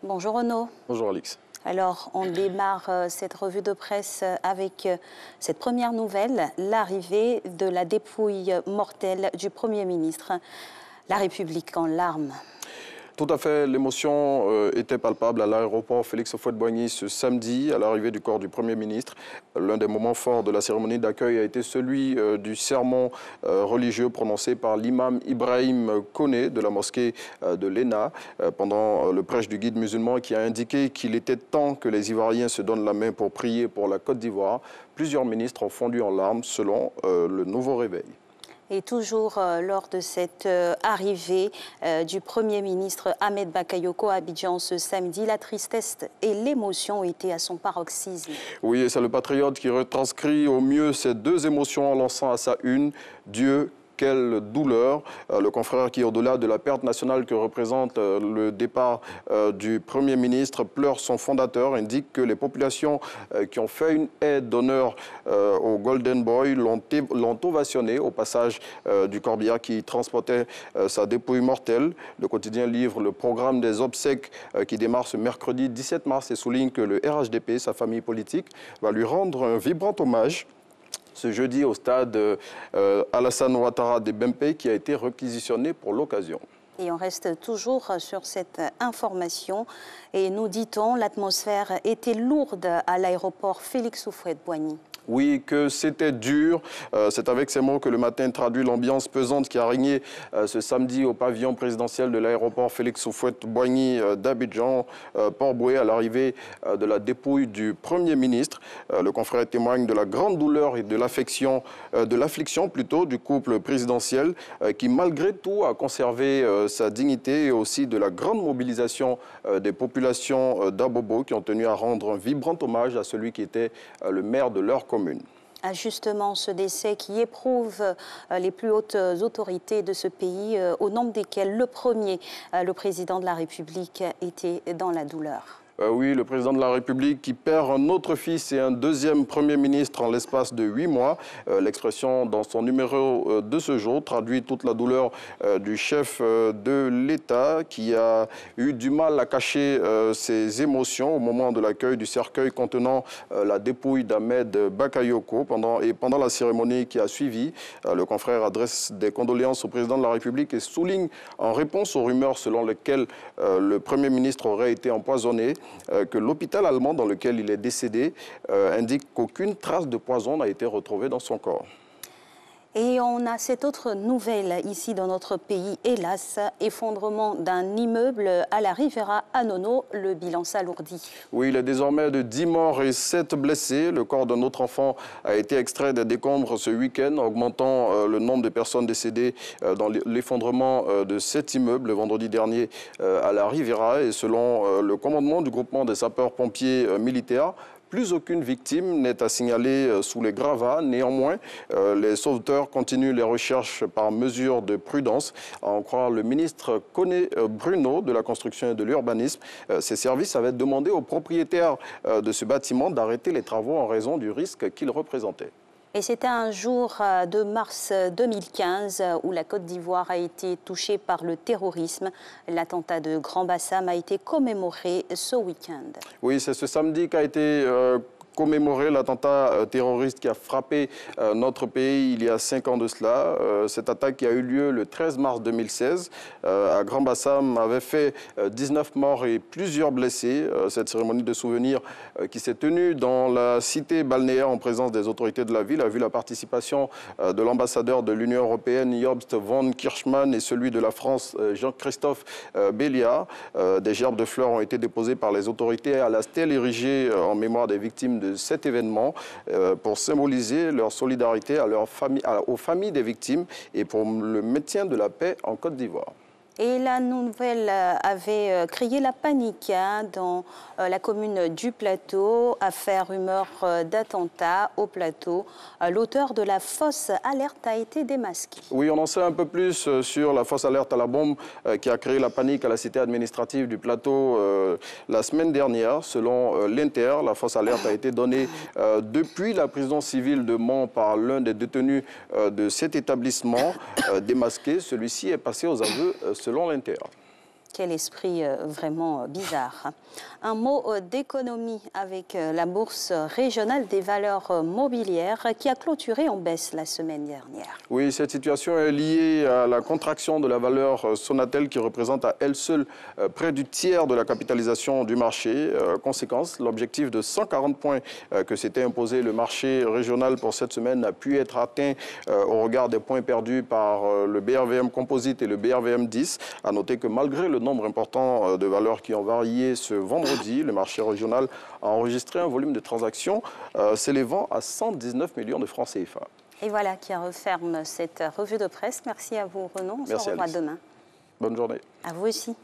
Bonjour Renaud. Bonjour Alix. Alors, on démarre cette revue de presse avec cette première nouvelle, l'arrivée de la dépouille mortelle du Premier ministre. La République en larmes. Tout à fait, l'émotion était palpable à l'aéroport Félix Houphouët-Boigny ce samedi à l'arrivée du corps du Premier ministre. L'un des moments forts de la cérémonie d'accueil a été celui du sermon religieux prononcé par l'imam Ibrahim Koné de la mosquée de l'ENA pendant le prêche du guide musulman qui a indiqué qu'il était temps que les Ivoiriens se donnent la main pour prier pour la Côte d'Ivoire. Plusieurs ministres ont fondu en larmes selon le Nouveau Réveil. Et toujours lors de cette arrivée du Premier ministre Ahmed Bakayoko à Abidjan ce samedi, la tristesse et l'émotion ont été à son paroxysme. Oui, et c'est le patriote qui retranscrit au mieux ces deux émotions en lançant à sa une « Dieu ». Quelle douleur. Le confrère qui, au-delà de la perte nationale que représente le départ du Premier ministre, pleure son fondateur, indique que les populations qui ont fait une aide d'honneur au Golden Boy l'ont ovationné au passage du corbillard qui transportait sa dépouille mortelle. Le quotidien livre le programme des obsèques qui démarre ce mercredi 17 mars et souligne que le RHDP, sa famille politique, va lui rendre un vibrant hommage ce jeudi au stade Alassane Ouattara de Bempey qui a été réquisitionné pour l'occasion. Et on reste toujours sur cette information. Et nous dit-on, l'atmosphère était lourde à l'aéroport Félix Houphouët-Boigny. Oui, que c'était dur. C'est avec ces mots que le matin traduit l'ambiance pesante qui a régné ce samedi au pavillon présidentiel de l'aéroport Félix Houphouët-Boigny d'Abidjan, Port-Bouët, à l'arrivée de la dépouille du Premier ministre. Le confrère témoigne de la grande douleur et de l'affliction du couple présidentiel qui, malgré tout, a conservé sa dignité et aussi de la grande mobilisation des populations d'Abobo qui ont tenu à rendre un vibrant hommage à celui qui était le maire de leur commune. Justement, ce décès qui éprouve les plus hautes autorités de ce pays, au nombre desquelles le premier, le président de la République, était dans la douleur. Oui, le président de la République qui perd un autre fils et un deuxième Premier ministre en l'espace de 8 mois. L'expression dans son numéro de ce jour traduit toute la douleur du chef de l'État qui a eu du mal à cacher ses émotions au moment de l'accueil du cercueil contenant la dépouille d'Ahmed Bakayoko. Pendant la cérémonie qui a suivi, le confrère adresse des condoléances au président de la République et souligne en réponse aux rumeurs selon lesquelles le Premier ministre aurait été empoisonné, que l'hôpital allemand dans lequel il est décédé indique qu'aucune trace de poison n'a été retrouvée dans son corps. Et on a cette autre nouvelle ici dans notre pays, hélas, effondrement d'un immeuble à la Riviera à Nono, le bilan s'alourdit. Oui, il est désormais de 10 morts et 7 blessés. Le corps d'un autre enfant a été extrait des décombres ce week-end, augmentant le nombre de personnes décédées dans l'effondrement de cet immeuble le vendredi dernier à la Riviera. Et selon le commandement du groupement des sapeurs-pompiers militaires, plus aucune victime n'est à signaler sous les gravats. Néanmoins, les sauveteurs continuent les recherches par mesure de prudence. À en croire le ministre Koné Bruno de la Construction et de l'Urbanisme, ses services avaient demandé aux propriétaires de ce bâtiment d'arrêter les travaux en raison du risque qu'il représentait. Et c'était un jour de mars 2015 où la Côte d'Ivoire a été touchée par le terrorisme. L'attentat de Grand Bassam a été commémoré ce week-end. Oui, c'est ce samedi qu'a été commémorer l'attentat terroriste qui a frappé notre pays il y a 5 ans de cela. Cette attaque qui a eu lieu le 13 mars 2016 à Grand Bassam avait fait 19 morts et plusieurs blessés. Cette cérémonie de souvenir qui s'est tenue dans la cité balnéaire en présence des autorités de la ville a vu la participation de l'ambassadeur de l'Union européenne Jobst von Kirchmann et celui de la France Jean-Christophe Béliard. Des gerbes de fleurs ont été déposées par les autorités à la stèle érigée en mémoire des victimes de cet événement pour symboliser leur solidarité aux familles des victimes et pour le maintien de la paix en Côte d'Ivoire. Et la nouvelle avait créé la panique dans la commune du Plateau, affaire rumeur d'attentat au Plateau. L'auteur de la fausse alerte a été démasqué. Oui, on en sait un peu plus sur la fausse alerte à la bombe qui a créé la panique à la cité administrative du Plateau la semaine dernière. Selon l'Inter, la fausse alerte a été donnée depuis la prison civile de Mans par l'un des détenus de cet établissement démasqué. Celui-ci est passé aux aveux selon l'Inter. Quel esprit vraiment bizarre. Un mot d'économie avec la bourse régionale des valeurs mobilières qui a clôturé en baisse la semaine dernière. Oui, cette situation est liée à la contraction de la valeur Sonatel qui représente à elle seule près du tiers de la capitalisation du marché. Conséquence, l'objectif de 140 points que s'était imposé le marché régional pour cette semaine n'a pu être atteint au regard des points perdus par le BRVM Composite et le BRVM 10. À noter que malgré le nombre important de valeurs qui ont varié ce vendredi, le marché régional a enregistré un volume de transactions s'élevant à 119 millions de francs CFA. Et voilà qui referme cette revue de presse. Merci à vous, Renaud. On se revoit demain. Bonne journée. À vous aussi.